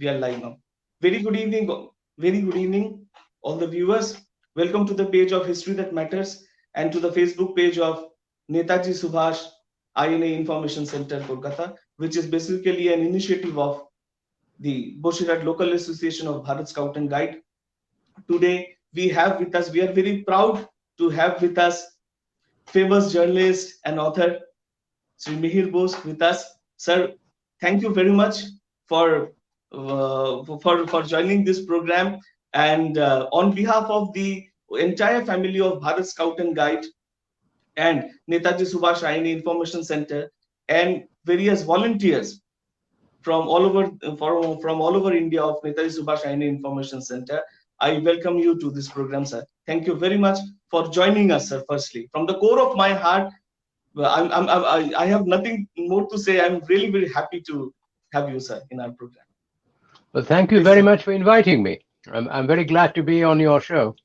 we are live now. Very good evening, all the viewers. Welcome to the page of History That Matters and to the Facebook page of Netaji Subhas INA Information Center, Kolkata, which is basically an initiative of the Boshirat Local Association of Bharat Scout and Guide. Today, we are very proud to have with us famous journalist and author, Sri Mihir Bose with us. Sir, thank you very much for joining this program. And on behalf of the entire family of Bharat Scout and Guide and Netaji Subhash INA Information Center and various volunteers from all over India of Netaji Subhash INA Information Center, I welcome you to this program, sir. Thank you very much for joining us, sir. Firstly, from the core of my heart, I have nothing more to say. I'm really very happy to have you, sir, in our program. Well, thank you very much for inviting me. I'm very glad to be on your show.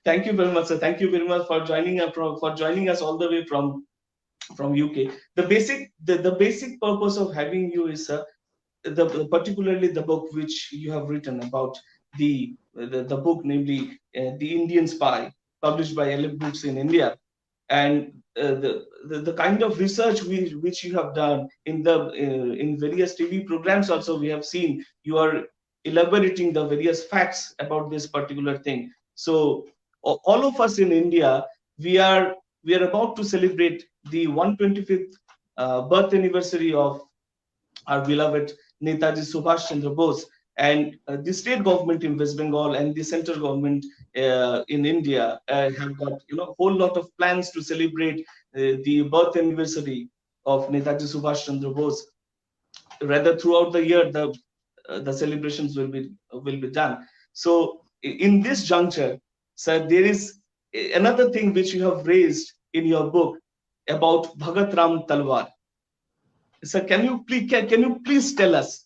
Thank you very much, sir. Thank you very much for joining us all the way from UK. The basic purpose of having you is, sir, particularly the book which you have written about the book, namely The Indian Spy, published by LF Books in India, and the kind of research which you have done in various TV programs. Also, we have seen you are elaborating the various facts about this particular thing. So all of us in India, we are about to celebrate the 125th birth anniversary of our beloved Netaji Subhas Chandra Bose, and the state government in West Bengal and the central government in India have got a whole lot of plans to celebrate the birth anniversary of Netaji Subhas Chandra Bose. Rather, throughout the year, the celebrations will be done. So, in this juncture, sir, there is another thing which you have raised in your book about Bhagat Ram Talwar. Sir, can you please tell us?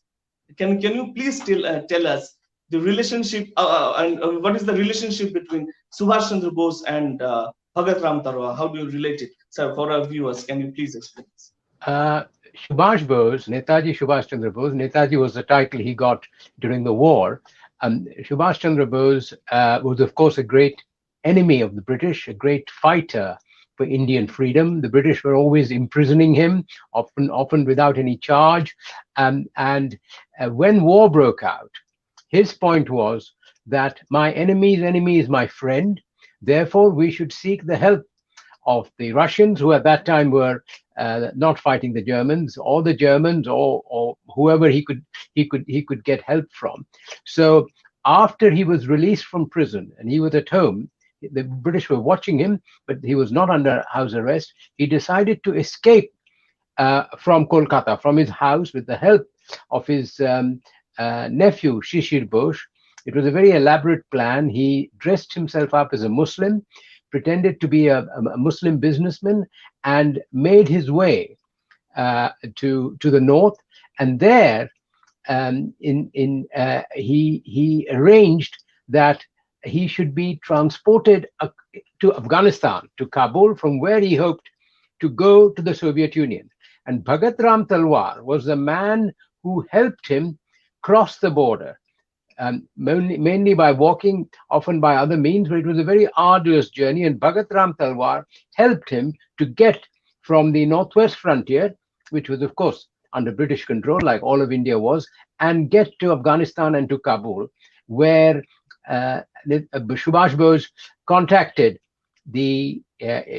Can you please tell us the relationship and what is the relationship between Subhash Chandra Bose and Bhagat Ram Talwar? How do you relate it, sir? For our viewers, can you please explain this? Subhash Bose, Netaji Subhas Chandra Bose. Netaji was the title he got during the war. Subhash Chandra Bose was, of course, a great enemy of the British, a great fighter for Indian freedom. The British were always imprisoning him, often without any charge. And when war broke out, his point was that my enemy's enemy is my friend. Therefore, we should seek the help of the Russians, who at that time were not fighting the Germans, or the Germans, or whoever he could get help from. So after he was released from prison and he was at home, the British were watching him, but he was not under house arrest. He decided to escape from Kolkata, from his house, with the help of his nephew, Mihir Bose. It was a very elaborate plan. He dressed himself up as a Muslim, pretended to be a Muslim businessman, and made his way to the north. And there, he arranged that he should be transported to Afghanistan, to Kabul, from where he hoped to go to the Soviet Union. And Bhagat Ram Talwar was the man who helped him cross the border, mainly by walking, often by other means, but it was a very arduous journey. And Bhagat Ram Talwar helped him to get from the northwest frontier, which was, of course, under British control, like all of India was, and get to Afghanistan and to Kabul, where Subhash Bose contacted the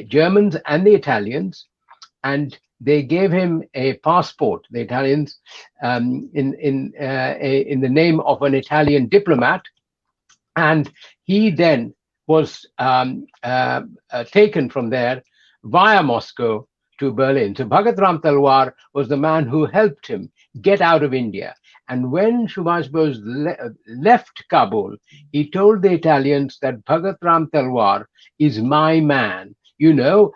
Germans and the Italians, and they gave him a passport, the Italians, in the name of an Italian diplomat, and he then was taken from there via Moscow to Berlin. So Bhagat Ram Talwar was the man who helped him get out of India. And when Subhash Bose left Kabul, he told the Italians that Bhagat Ram Talwar is my man. You know,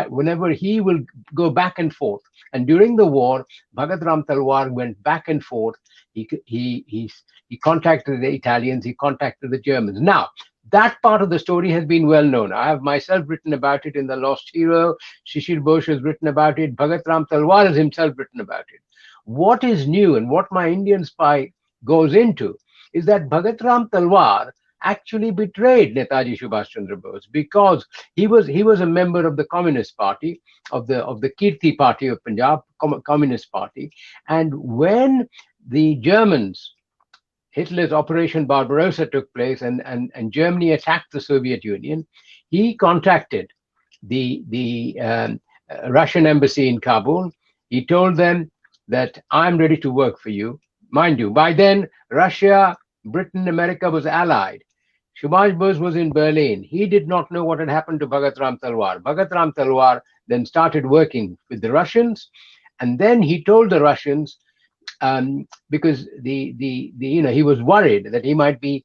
whenever he will go back and forth. And during the war, Bhagat Ram Talwar went back and forth. He contacted the Italians, he contacted the Germans. Now, that part of the story has been well known. I have myself written about it in The Lost Hero. Mihir Bose has written about it. Bhagat Ram Talwar has himself written about it. what is new and what my Indian spy goes into is that Bhagat Ram Talwar actually betrayed Netaji Subhas Chandra Bose, because he was a member of the Communist Party, of the Kirti Party of Punjab, Communist Party. And when the Germans, Hitler's Operation Barbarossa took place, and Germany attacked the Soviet Union, he contacted the Russian embassy in Kabul. He told them that I'm ready to work for you. Mind you, by then Russia, Britain, America was allied. Subhash Bose was in Berlin. He did not know what had happened to Bhagat Ram Talwar. Bhagat Ram Talwar then started working with the Russians, and then he told the Russians, because he was worried that he might be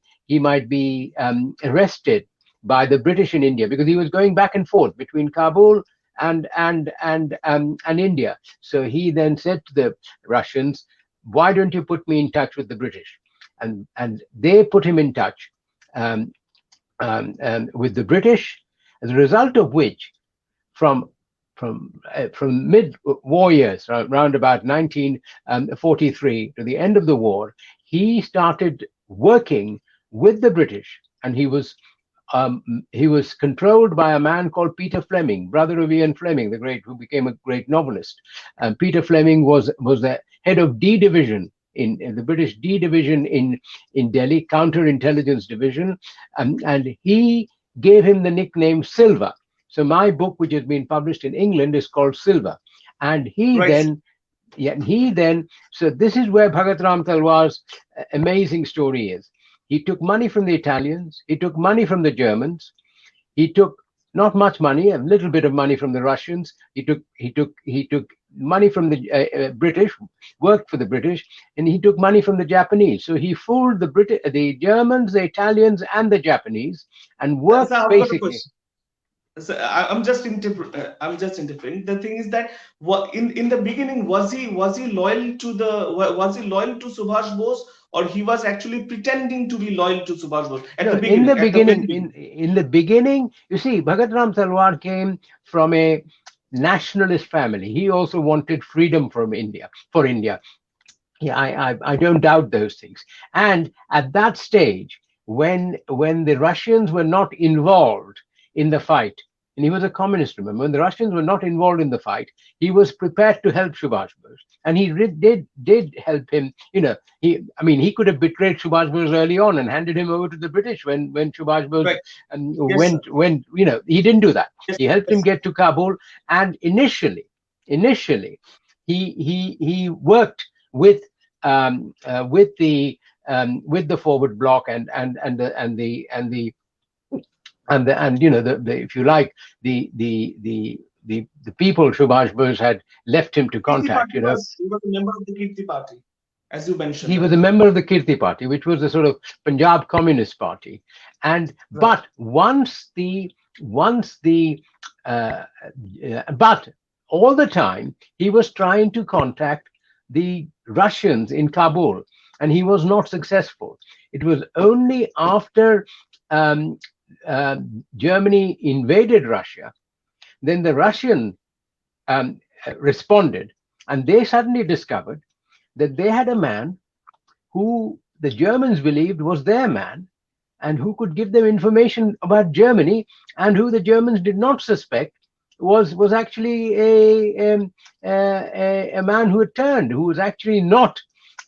arrested by the British in India, because he was going back and forth between Kabul and India. So he then said to the Russians, "Why don't you put me in touch with the British?" And they put him in touch with the British, as a result of which, from mid-war years, around about 1943 to the end of the war, he started working with the British, and he was controlled by a man called Peter Fleming, brother of Ian Fleming, who became a great novelist. Peter Fleming was the head of D Division in the British D Division in Delhi, Counterintelligence Division, and he gave him the nickname Silver. So my book, which has been published in England, is called Silver. And he then, so this is where Bhagat Ram Talwar's amazing story is. He took money from the Italians, he took money from the Germans, he took not much money, a little bit of money from the Russians, he took money from the British, worked for the British, and he took money from the Japanese. So he fooled the Germans, the Italians, and the Japanese, and worked basically. So I'm just interpreting. The thing is that in the beginning, was he loyal to Subhash Bose, or he was actually pretending to be loyal to Subhash Bose at the beginning? In the beginning, you see, Bhagat Ram Talwar came from a nationalist family. He also wanted freedom for India. Yeah, I don't doubt those things. And at that stage, when the Russians were not involved in the fight, and he was a communist, remember, when the Russians were not involved in the fight, he was prepared to help Subhash Bose, and he did help him. He could have betrayed Subhash Bose early on and handed him over to the British when Subhash Bose he didn't do that. He helped him get to Kabul, and initially he worked with the forward bloc and if you like, the people Subhash Bose had left him to contact. He was a member of the Kirti Party, as you mentioned. He was a member of the Kirti Party, which was a sort of Punjab Communist Party. And but all the time he was trying to contact the Russians in Kabul, and he was not successful. It was only after Germany invaded Russia, then the Russian responded, and they suddenly discovered that they had a man who the Germans believed was their man, and who could give them information about Germany, and who the Germans did not suspect was actually a man who had turned, who was actually not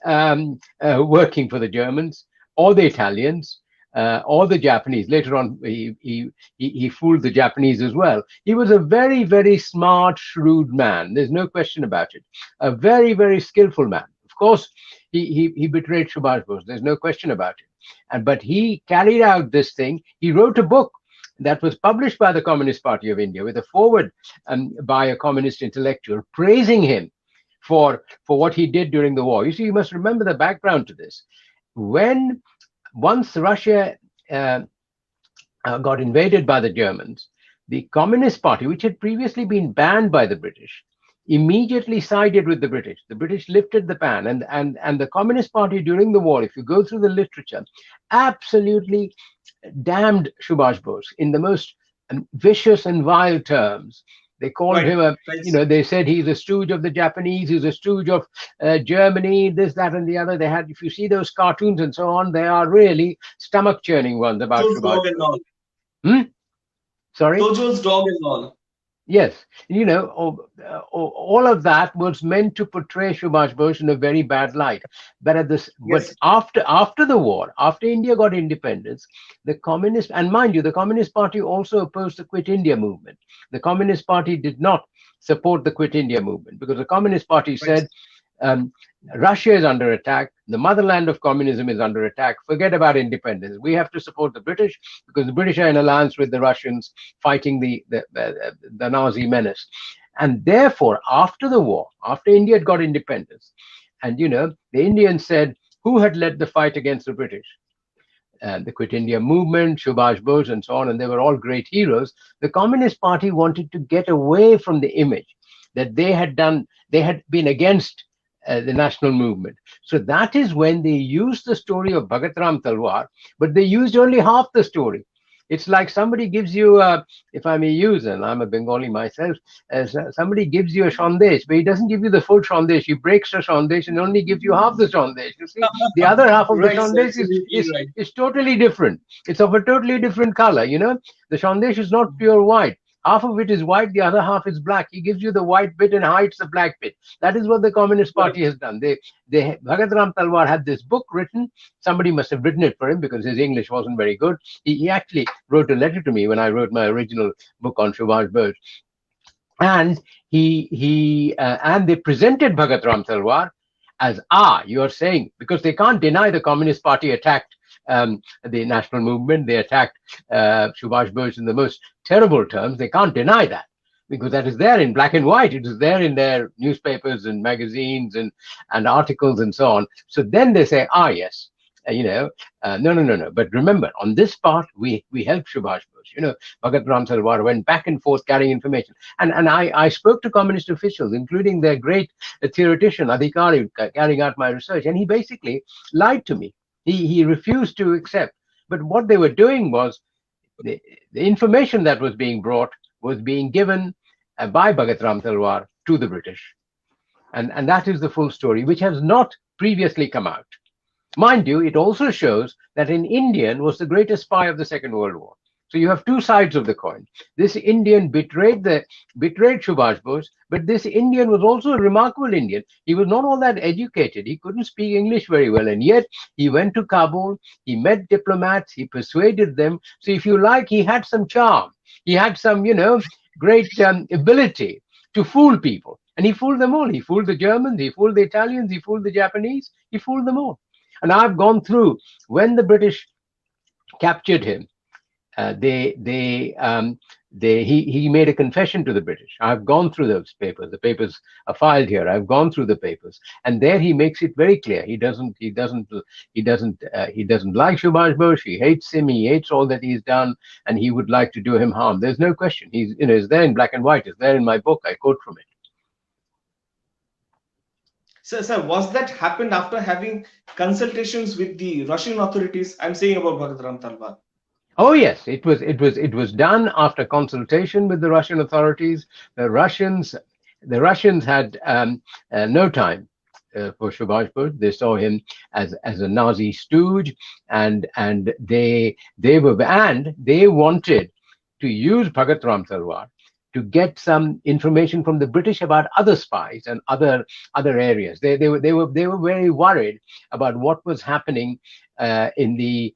working for the Germans or the Italians or the Japanese. Later on, he fooled the Japanese as well. He was a very, very smart, shrewd man. There's no question about it. A very, very skillful man. Of course, he betrayed Subhash Bose. There's no question about it. But he carried out this thing. He wrote a book that was published by the Communist Party of India, with a foreword by a communist intellectual praising him for what he did during the war. You see, you must remember the background to this. Once Russia got invaded by the Germans, the Communist Party, which had previously been banned by the British, immediately sided with the British. The British lifted the ban, and the Communist Party during the war, if you go through the literature, absolutely damned Subhash Bose in the most vicious and vile terms. They called Right. him a, Right. they said he's a stooge of the Japanese, he's a stooge of Germany, this, that, and the other. They had, if you see those cartoons and so on, they are really stomach churning ones about Tojo's Subhash dog and Bose. all. Hmm? Sorry? Tojo's dog and all. Yes, all of that was meant to portray Subhash Bose in a very bad light. But Yes. after the war, after India got independence, the communist, and mind you, the Communist Party also opposed the Quit India movement. The Communist Party did not support the Quit India movement because the Communist Party Right. said um, Russia is under attack. The motherland of communism is under attack. Forget about independence. We have to support the British because the British are in alliance with the Russians fighting the Nazi menace. And therefore, after the war, after India had got independence, and the Indians said, who had led the fight against the British? The Quit India movement, Subhash Bose, and so on, and they were all great heroes. The Communist Party wanted to get away from the image that they had done, they had been against the national movement. So that is when they used the story of Bhagat Ram Talwar, but they used only half the story. It's like somebody gives you, if I may use, and I'm a Bengali myself, as somebody gives you a shandesh, but he doesn't give you the full shandesh. He breaks the shandesh and only gives you half the shandesh. You see, the other half of the Right, sir. shandesh Absolutely right. is totally different. It's of a totally different color. The shandesh is not pure white. Half of it is white, the other half is black. He gives you the white bit and hides the black bit. That is what the Communist Right. Party has done. Bhagat Ram Talwar had this book written. Somebody must have written it for him because his English wasn't very good. He actually wrote a letter to me when I wrote my original book on Subhash Bose, and and they presented Bhagat Ram Talwar as, you're saying, because they can't deny the Communist Party attacked the national movement, they attacked Subhash Bose in the most terrible terms. They can't deny that because that is there in black and white. It is there in their newspapers and magazines and articles and so on. So then they say, yes, no. But remember, on this part, we helped Subhash Bose. Bhagat Ram Talwar went back and forth carrying information. And I spoke to communist officials, including their great theoretician, Adhikari, carrying out my research. And he basically lied to me. He refused to accept. But what they were doing was the information that was being brought was being given by Bhagat Ram Talwar to the British. And that is the full story, which has not previously come out. Mind you, it also shows that an Indian was the greatest spy of the Second World War. So you have two sides of the coin. This Indian betrayed Subhash Bose, but this Indian was also a remarkable Indian. He was not all that educated. He couldn't speak English very well, and yet he went to Kabul. He met diplomats. He persuaded them. So if you like, he had some charm. He had some, great ability to fool people, and he fooled them all. He fooled the Germans. He fooled the Italians. He fooled the Japanese. He fooled them all. And I've gone through when the British captured him. He made a confession to the British. I've gone through those papers. The papers are filed here. I've gone through the papers, and there he makes it very clear. He doesn't like Subhash Bose. He hates him. He hates all that he's done, and he would like to do him harm. There's no question. It's there in black and white. It's there in my book. I quote from it. Sir, was that happened after having consultations with the Russian authorities? I'm saying about Bhagat Ram Talwar. Oh yes, it was done after consultation with the Russian authorities. The Russians had no time for Subhash Bose. They saw him as a Nazi stooge, and they wanted to use Bhagat Ram Talwar to get some information from the British about other spies and other areas. They were very worried about what was happening on the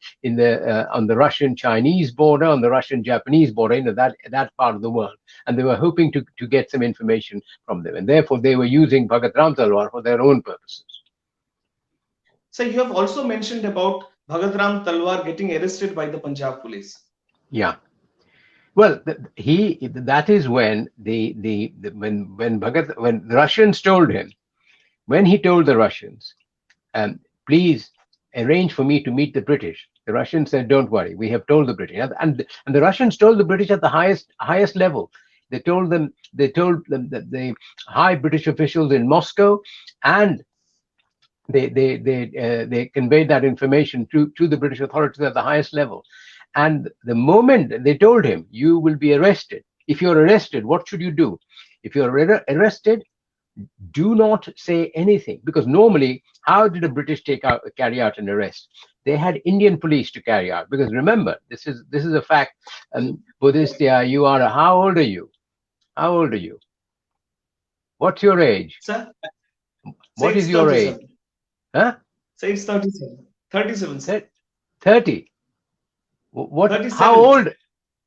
Russian-Chinese border, on the Russian-Japanese border, that part of the world, and they were hoping to get some information from them, and therefore they were using Bhagat Ram Talwar for their own purposes. So you have also mentioned about Bhagat Ram Talwar getting arrested by the Punjab police. Yeah. Well, that is when when the Russians told him, when he told the Russians, please arrange for me to meet the British. The Russians said, don't worry, we have told the British, and the Russians told the British at the highest level. They told them that the high British officials in Moscow, and they conveyed that information to the British authorities at the highest level. And the moment they told him, you will be arrested, If you're arrested, what should you do? If you're arrested, do not say anything, because normally, how did the British carry out an arrest? They had Indian police to carry out, because remember, this is a fact. Buddhist, you are. How old are you? How old are you? What's your age? Sir, say What it's is your age? 37. Huh? Say it's 37. 37, sir. 30. What? How 37. old?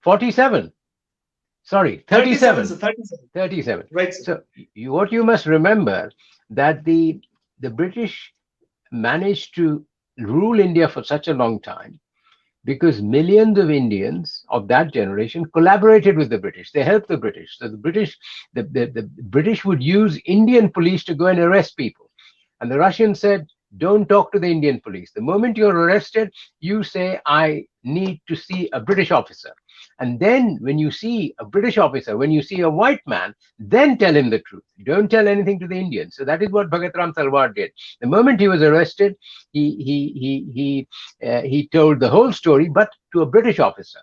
47. Sorry, 37, 37. sir. 37. 37. Right, sir. So what you must remember, that the British managed to rule India for such a long time because millions of Indians of that generation collaborated with the British. They helped the British. So the British would use Indian police to go and arrest people. And the Russians said, don't talk to the Indian police. The moment you're arrested, you say, I need to see a British officer. And then when you see a British officer, when you see a white man, then tell him the truth. Don't tell anything to the Indians. So that is what Bhagat Ram Talwar did. The moment he was arrested, he told the whole story, but to a British officer.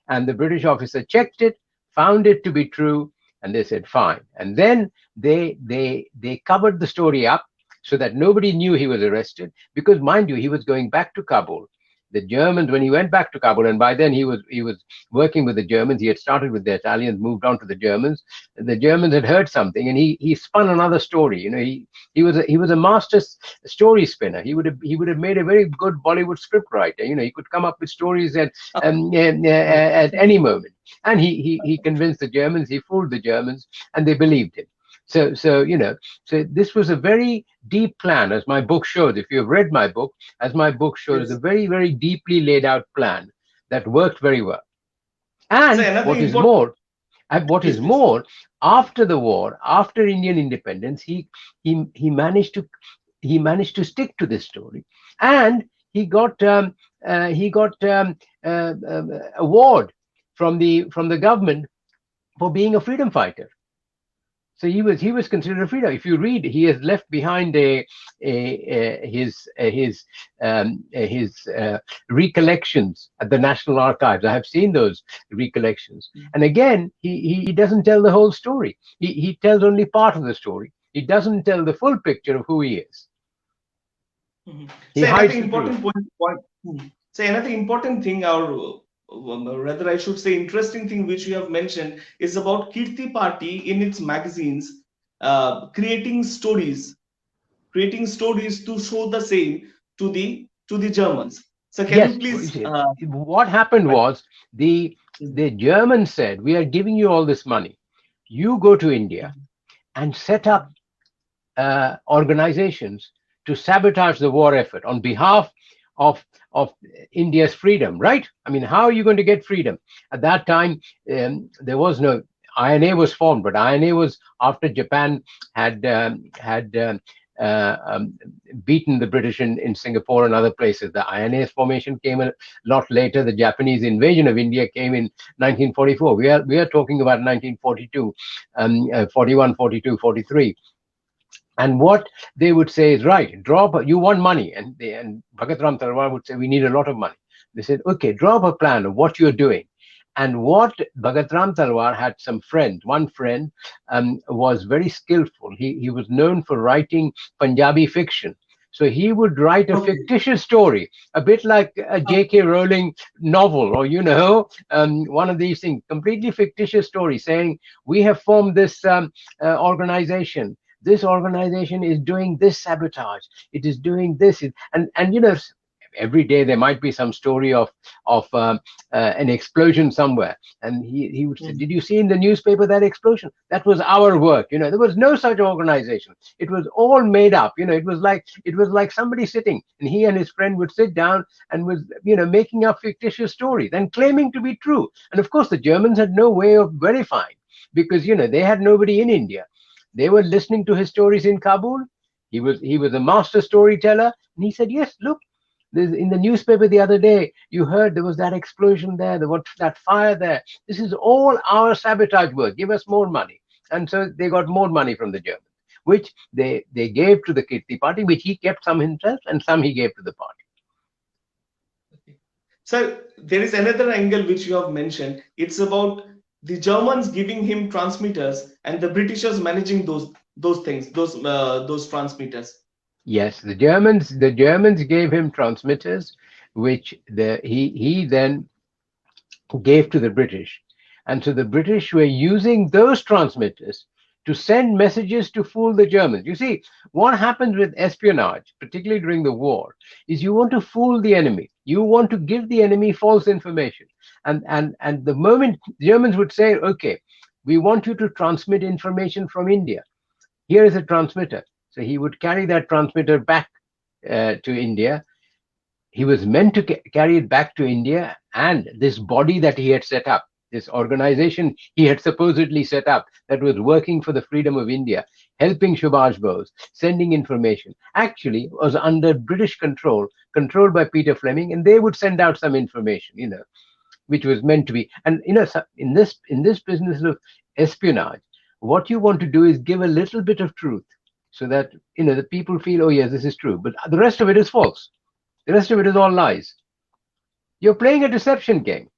And the British officer checked it, found it to be true, and they said, fine. And then they covered the story up so that nobody knew he was arrested, because mind you, he was going back to Kabul. The Germans, when he went back to Kabul, and by then he was working with the Germans. He had started with the Italians, moved on to the Germans. The Germans had heard something, and he spun another story. You know, he was a master story spinner. He would have made a very good Bollywood script writer. You know, he could come up with stories at any moment. And he convinced the Germans. He fooled the Germans, and they believed him. So you know, so this was a very deep plan, as my book shows. If you have read my book, as my book shows, Yes. a very, very deeply laid out plan that worked very well. And So another what is important. more, Please, please. after the war, after Indian independence, he managed to stick to this story, and he got award from the government for being a freedom fighter. So he was considered a freedom. If you read, he has left behind his recollections at the National Archives. I have seen those recollections, and again, he doesn't tell the whole story. He tells only part of the story. He doesn't tell the full picture of who he is. Mhm. He So another hides the truth. important point. So another important thing, or rather, I should say, interesting thing which you have mentioned is about Kirti Party in its magazines, creating stories to show the same to the Germans. So can you Yes, please? what happened was the Germans said, "We are giving you all this money. You go to India and set up organizations to sabotage the war effort on behalf of India's freedom." Right? I mean, how are you going to get freedom? At that time, there was no INA was formed, but INA was after Japan had beaten the British in Singapore and other places. The INA's formation came a lot later. The Japanese invasion of India came in 1944. We are talking about 1942, 41, 42, 43. And what they would say is, right, you want money. And Bhagat Ram Talwar would say, we need a lot of money. They said, okay, draw up a plan of what you're doing. And what Bhagat Ram Talwar had some friends. One friend was very skillful. He was known for writing Punjabi fiction. So he would write a fictitious story, a bit like a J.K. Rowling novel, or, one of these things, completely fictitious story, saying, we have formed this organization. This organization is doing this sabotage. It is doing this, and every day there might be some story of an explosion somewhere, and he would say, "Did you see in the newspaper that explosion? That was our work." There was no such organization. It was all made up. It was like somebody sitting, and he and his friend would sit down and was making up fictitious stories and claiming to be true. And of course, the Germans had no way of verifying, because they had nobody in India. They were listening to his stories in Kabul. He was a master storyteller, and he said, "Yes, look, in the newspaper the other day, you heard there was that explosion there, there was that fire there. This is all our sabotage work. Give us more money." And so they got more money from the Germans, which they gave to the Kirti Party, which he kept some himself, and some he gave to the party. So there is another angle which you have mentioned. It's about the Germans giving him transmitters and the Britishers managing those things, those transmitters. Yes, the Germans gave him transmitters, which he then gave to the British. And so the British were using those transmitters to send messages to fool the Germans. You see, what happens with espionage, particularly during the war, is you want to fool the enemy. You want to give the enemy false information. And the moment Germans would say, okay, we want you to transmit information from India. Here is a transmitter. So he would carry that transmitter back to India. He was meant to carry it back to India, and this body that he had set up, this organization he had supposedly set up that was working for the freedom of India, helping Subhash Bose, sending information, actually was under British control, controlled by Peter Fleming, and they would send out some information, which was meant to be. And in this business of espionage, what you want to do is give a little bit of truth, so that the people feel, oh yes, this is true, but the rest of it is false. The rest of it is all lies. You're playing a deception game.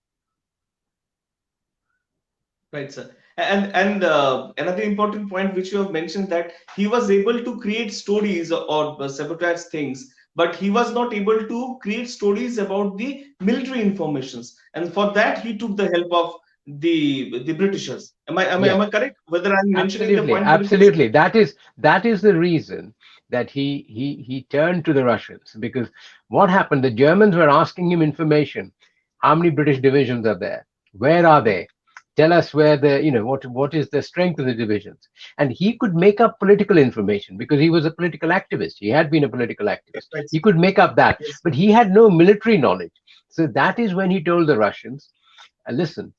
Right, sir. And another important point which you have mentioned, that he was able to create stories or sabotage things, but he was not able to create stories about the military informations. And for that, he took the help of the Britishers. Am I correct? Whether I'm mentioning the Absolutely, point correctly, sir? absolutely. That is the reason that he turned to the Russians, because what happened? The Germans were asking him information. How many British divisions are there? Where are they? Tell us where what is the strength of the divisions? And he could make up political information because he was a political activist. He had been a political activist. Right, He could make up that, yes. but he had no military knowledge. So that is when he told the Russians, listen,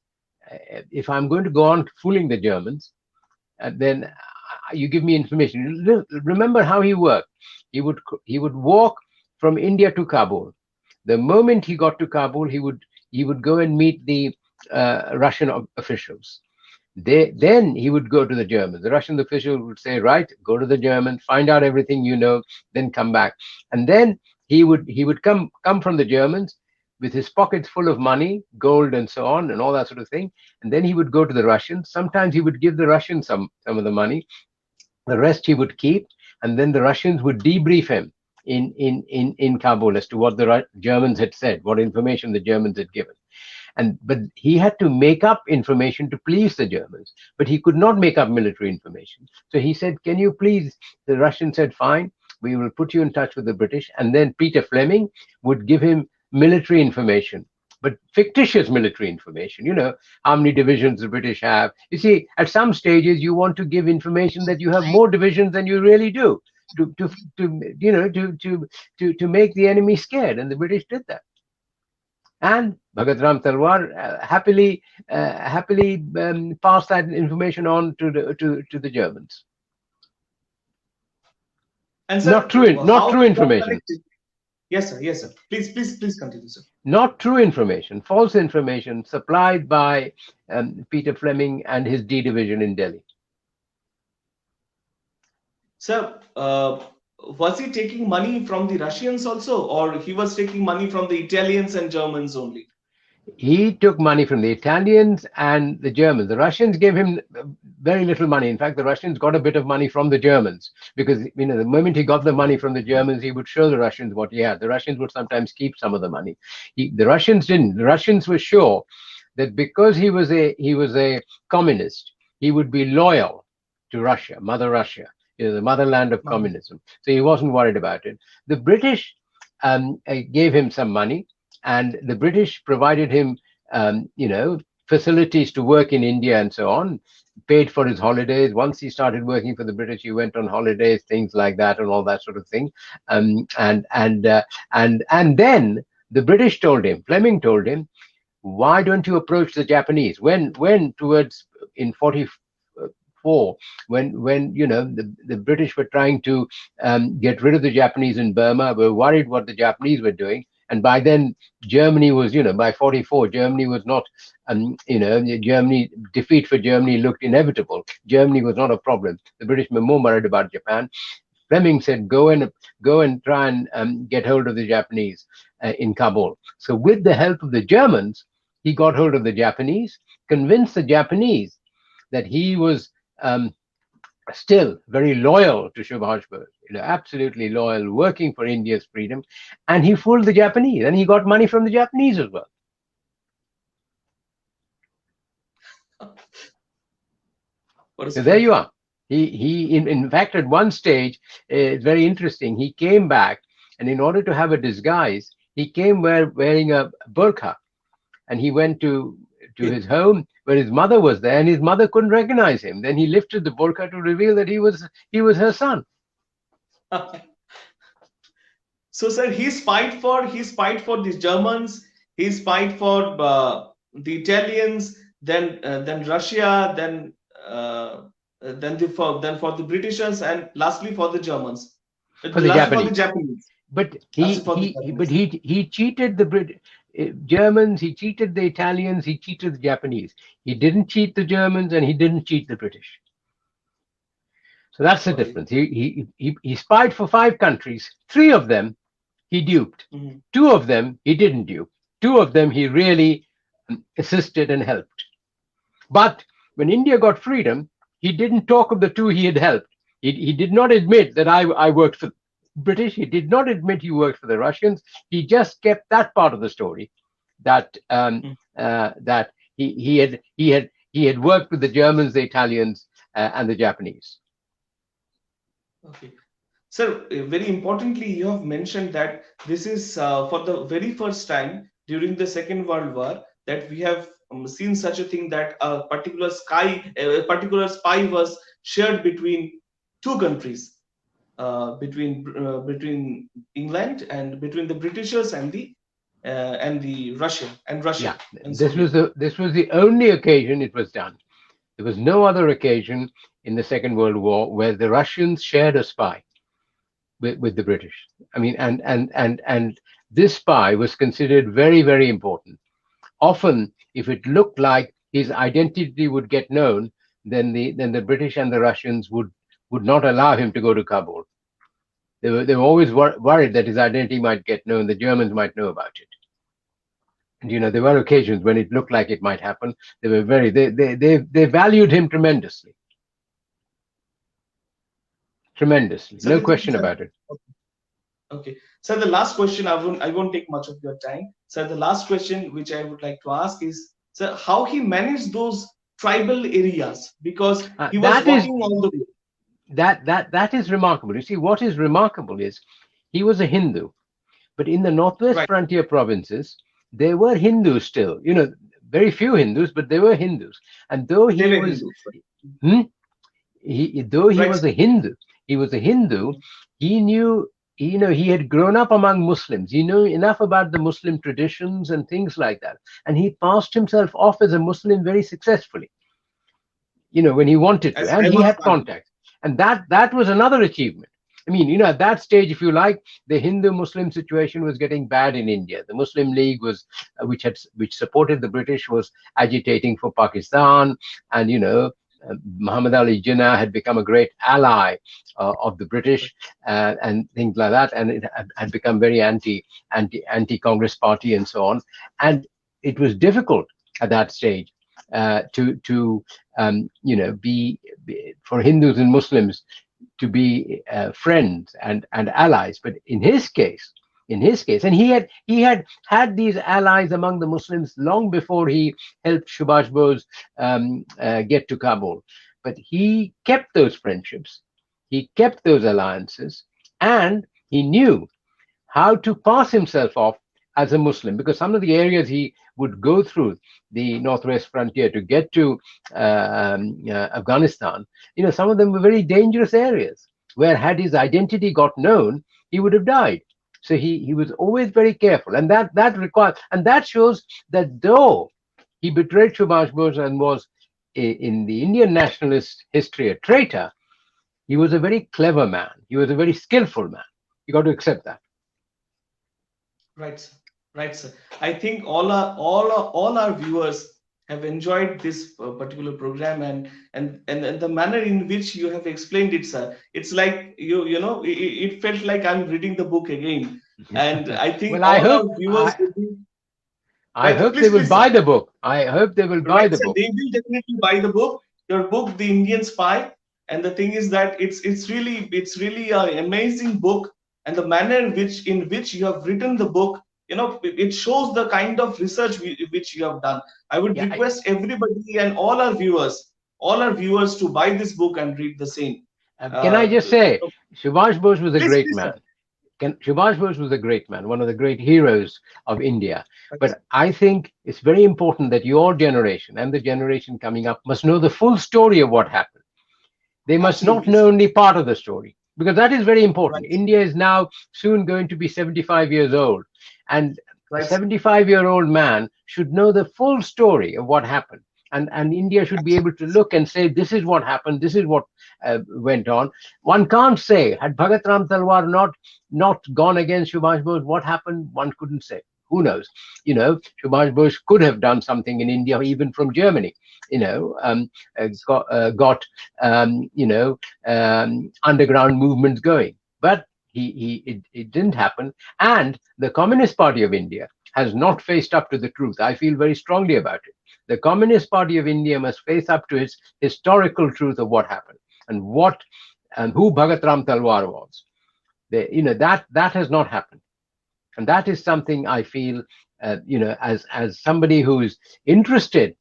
if I'm going to go on fooling the Germans, then you give me information. Remember how he worked. He would walk from India to Kabul. The moment he got to Kabul, he would go and meet the Russian officials. Then he would go to the Germans. The Russian official would say, right, go to the Germans, find out everything you know, then come back. And then he would come from the Germans with his pockets full of money, gold and so on, and all that sort of thing. And then he would go to the Russians. Sometimes he would give the Russians some of the money. The rest he would keep, and then the Russians would debrief him in Kabul as to what the Germans had said, what information the Germans had given. But he had to make up information to please the Germans, but he could not make up military information. So he said, can you please? The Russians said, fine, we will put you in touch with the British. And then Peter Fleming would give him military information, but fictitious military information. How many divisions the British have. You see, at some stages you want to give information that you have more divisions than you really do, to make the enemy scared, and the British did that. And Bhagat Ram Talwar happily passed that information on to the Germans. And sir, Not true information. Yes, sir. Yes, sir. Please continue, sir. Not true information, false information supplied by Peter Fleming and his D division in Delhi. Sir, was he taking money from the Russians also, or he was taking money from the Italians and Germans only? He took money from the Italians and the Germans. The Russians gave him very little money. In fact, the Russians got a bit of money from the Germans, because the moment he got the money from the Germans, he would show the Russians what he had. The Russians would sometimes keep some of the money. The Russians didn't. The Russians were sure that because he was a communist, he would be loyal to Russia, Mother Russia, the motherland of communism. So he wasn't worried about it. The British gave him some money, and the British provided him, facilities to work in India and so on, paid for his holidays. Once he started working for the British, he went on holidays, things like that, and all that sort of thing. And then the British told him, Fleming told him, why don't you approach the Japanese? When towards in 44, when the British were trying to get rid of the Japanese in Burma, were worried what the Japanese were doing. And by then, Germany was, by 44, Germany was not, defeat for Germany looked inevitable. Germany was not a problem. The British were more worried about Japan. Fleming said, go and try and get hold of the Japanese in Kabul. So with the help of the Germans, he got hold of the Japanese, convince the Japanese that he was still very loyal to Subhash Bose, absolutely loyal, working for India's freedom, and he fooled the Japanese, and he got money from the Japanese as well. What a So there story. you are. In fact, at one stage, it's very interesting. He came back, and in order to have a disguise, he came wearing a burqa, and he went to his home where his mother was there, and his mother couldn't recognize him. Then he lifted the burqa to reveal that he was her son. So, sir, he spied for the Germans, he spied for the Italians, then Russia, then for the Britishers, and lastly for the Germans, For the lastly for the Japanese. Japanese, But lastly for the Japanese. he cheated the Germans, he cheated the Italians, he cheated the Japanese. He didn't cheat the Germans, and he didn't cheat the British. So that's the Okay. difference. He spied for 5 countries. 3 of them he duped. Mhm. 2 of them he didn't dupe. 2 of them he really assisted and helped. But when India got freedom, he didn't talk of the 2 he had helped. He did not admit that I worked for British. He did not admit he worked for the Russians. He just kept that part of the story, that that he had worked with the Germans, the Italians, and the Japanese. Okay. Sir, very importantly, you have mentioned that this is for the very first time during the Second World War that we have seen such a thing, that a particular spy was shared between 2 countries, between England, and between the Britishers and the Russia Yeah, and this was Soviet. the only occasion it was done. There was no other occasion in the Second World War where the Russians shared a spy with the British. I mean, and this spy was considered very, very important. Often, if it looked like his identity would get known, then the British and the Russians would not allow him to go to Kabul. They were always worried that his identity might get known. The Germans might know about it. And there were occasions when it looked like it might happen. They valued him tremendously, tremendously, So no this question is about it. okay. So the last question, I won't take much of your time. So the last question which I would like to ask is, sir, how he managed those tribal areas, because he was That is walking all the way. that is remarkable. You see, what is remarkable is he was a Hindu, but in the northwest Right. frontier provinces, there were Hindus still. Very few Hindus, but there were Hindus. And though They he were was, Hindus. Right. hmm, though he Right, was sir. a Hindu, he was a Hindu. He knew, he had grown up among Muslims. He knew enough about the Muslim traditions and things like that, and he passed himself off as a Muslim very successfully. When he wanted to, As and he Ahmad had Khan. contacts, and that was another achievement. I mean, at that stage, if you like, the Hindu-Muslim situation was getting bad in India. The Muslim League was, which supported the British, was agitating for Pakistan, and Muhammad Ali Jinnah had become a great ally of the British, and things like that, and it had become very anti-Congress party and so on, and it was difficult at that stage to be for Hindus and Muslims to be friends and allies. But in his case, and he had these allies among the Muslims long before he helped Subhash Bose get to Kabul. But he kept those friendships, he kept those alliances, and he knew how to pass himself off as a Muslim, because some of the areas he would go through, the northwest frontier, to get to Afghanistan, some of them were very dangerous areas where, had his identity got known, he would have died. So he was always very careful, and that requires, and that shows that though he betrayed Subhash Bose and was in the Indian nationalist history a traitor, he was a very clever man. He was a very skillful man. You got to accept that. Right, sir. Right, sir. I think all our viewers have enjoyed this particular program, and the manner in which you have explained it, sir. It's like it felt like I'm reading the book again, and I think Well, I all hope our viewers will be. I hope they Please, will please, sir. buy the book. I hope they will buy Right, the sir. book. They will definitely buy the book. Your book, The Indian Spy. And the thing is that it's really an amazing book. And the manner in which you have written the book, it shows the kind of research which you have done. I would Yeah. request everybody and all our viewers to buy this book and read the same. Can I just say, Subhash Bose was a Please, great please, sir. man. Subhash Bose was a great man, one of the great heroes of India. But I think it's very important that your generation and the generation coming up must know the full story of what happened. They must not Absolutely, know sir. only part of the story, because that is very important. Right, India is now soon going to be 75 years old, and a right, sir. 75-year-old man should know the full story of what happened. And India should be able to Absolutely, sir. look and say, this is what happened, this is what went on. One can't say, had Bhagat Ram Talwar not gone against Subhash Bose, what happened? One couldn't say. Who knows? Subhash Bose could have done something in India, even from Germany. Got underground movements going, but it didn't happen. And the Communist Party of India has not faced up to the truth. I feel very strongly about it. The Communist Party of India must face up to its historical truth of what happened and who Bhagat Ram Talwar was. That has not happened, and that is something I feel, as somebody who is interested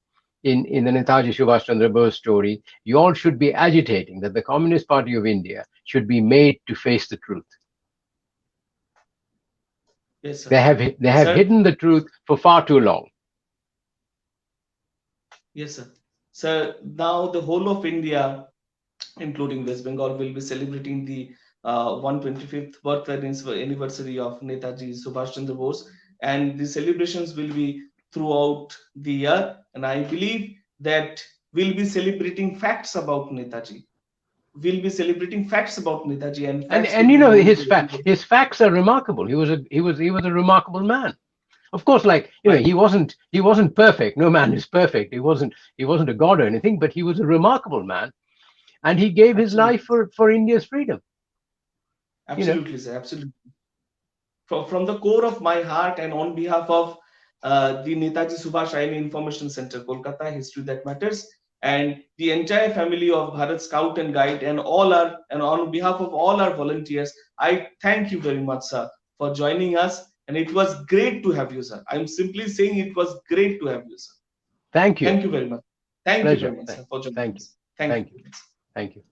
in the Netaji Subhas Chandra Bose story, you all should be agitating that the Communist Party of India should be made to face the truth. Yes, sir. They have Sir, hidden the truth for far too long. yes, sir. So now the whole of India, including West Bengal, will be celebrating the 125th birthday anniversary of Netaji Subhas Chandra Bose, and the celebrations will be throughout the year. And I believe that we'll be celebrating facts about Netaji. We'll be celebrating facts about Netaji, and And facts and will you be know going his to the his facts are remarkable. He was a remarkable man. Of course, like right. he wasn't perfect. No man is perfect. He wasn't a god or anything, but he was a remarkable man, and he gave his Absolutely, life for India's freedom. You know, absolutely, sir. Absolutely. From the core of my heart and on behalf of the Netaji Subhash Information Center, Kolkata, History That Matters, and the entire family of Bharat Scout and Guide, and on behalf of all our volunteers, I thank you very much, sir, for joining us. And it was great to have you, sir. I'm simply saying it was great to have you, sir. thank you. Thank you very much. Thank you Pleasure. very much, sir, for joining Thank you. us. Thank Thank you. you. Thank you.